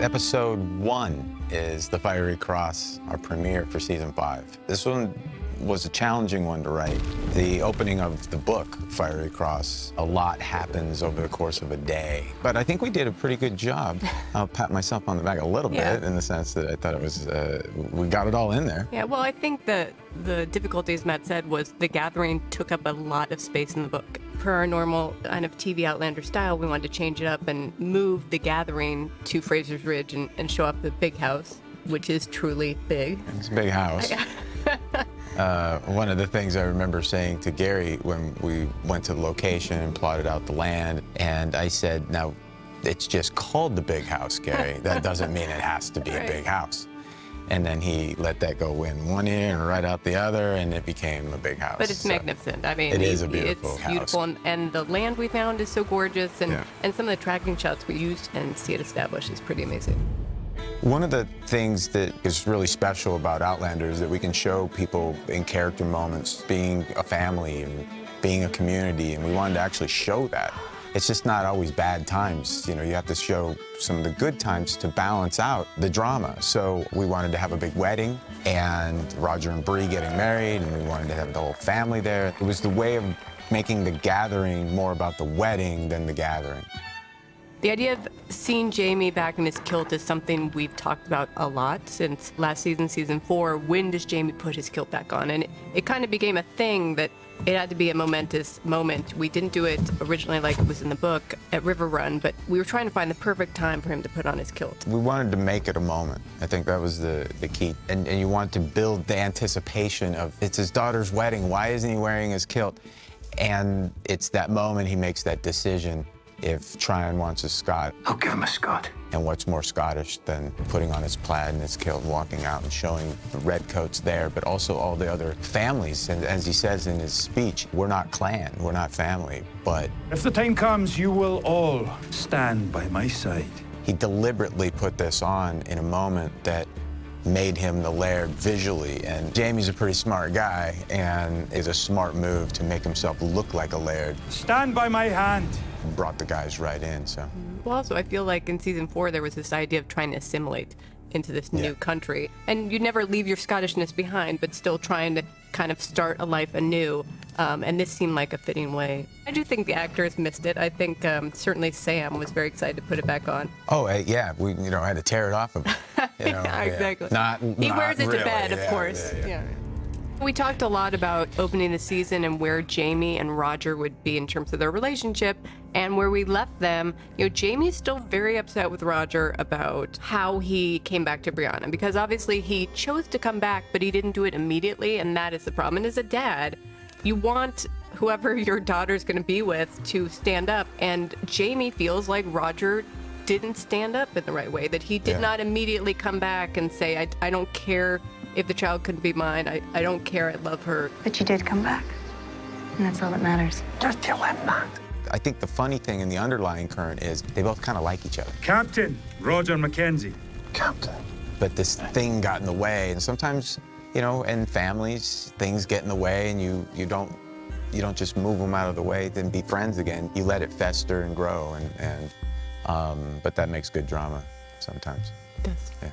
Episode 1 is The Fiery Cross, our premiere for season 5. This one was a challenging one to write. The opening of the book, Fiery Cross, a lot happens over the course of a day. But I think we did a pretty good job. I'll pat myself on the back a little bit in the sense that I thought it was, we got it all in there. Yeah, well, I think that the difficulties Matt said was the gathering took up a lot of space in the book. Per our normal kind of TV Outlander style, we wanted to change it up and move the gathering to Fraser's Ridge and show up the big house, which is truly big. It's a big house. One of the things I remember saying to Gary when we went to the location and plotted out the land, and I said, now, it's just called the big house, Gary. That doesn't mean it has to be a big house. And then he let that go in one ear and right out the other, and it became a big house. But it's magnificent. I mean, it is a beautiful it's house. Beautiful, and the land we found is so gorgeous, and some of the tracking shots we used and see it established is pretty amazing. One of the things that is really special about Outlander is that we can show people in character moments being a family and being a community, and we wanted to actually show that. It's just not always bad times. You know, you have to show some of the good times to balance out the drama. So we wanted to have a big wedding, and Roger and Bree getting married, and we wanted to have the whole family there. It was the way of making the gathering more about the wedding than the gathering. The idea of seeing Jamie back in his kilt is something we've talked about a lot since last season, season 4. When does Jamie put his kilt back on? And it kind of became a thing that it had to be a momentous moment. We didn't do it originally like it was in the book at River Run, but we were trying to find the perfect time for him to put on his kilt. We wanted to make it a moment. I think that was the key. And you want to build the anticipation of, it's his daughter's wedding, why isn't he wearing his kilt? And it's that moment he makes that decision. If Tryon wants a Scot, I'll give him a Scot. And what's more Scottish than putting on his plaid and his kilt, walking out and showing the red coats there, but also all the other families. And as he says in his speech, we're not clan, we're not family, but... If the time comes, you will all stand by my side. He deliberately put this on in a moment that made him the Laird visually. And Jamie's a pretty smart guy, and it's a smart move to make himself look like a Laird. Stand by my hand. Brought the guys right in, so. Well, also, I feel like in season 4, there was this idea of trying to assimilate into this new country. And you never leave your Scottishness behind, but still trying to kind of start a life anew. And this seemed like a fitting way. I do think the actors missed it. I think certainly Sam was very excited to put it back on. Oh, yeah, we had to tear it off of him. Yeah, exactly. He wears it really, to bed, of course. Yeah. We talked a lot about opening the season and where Jamie and Roger would be in terms of their relationship, and where we left them. You know, Jamie's still very upset with Roger about how he came back to Brianna, because obviously he chose to come back, but he didn't do it immediately, and that is the problem. And as a dad, you want whoever your daughter's going to be with to stand up, and Jamie feels like Roger didn't stand up in the right way, that he did not immediately come back and say, I don't care if the child couldn't be mine, I don't care, I love her. But you did come back, and that's all that matters. Just tell him that. I think the funny thing in the underlying current is they both kind of like each other. Captain Roger Mackenzie. Captain. But this thing got in the way, and sometimes, you know, in families, things get in the way, and you don't just move them out of the way, then be friends again. You let it fester and grow, but that makes good drama sometimes. It does. Yeah.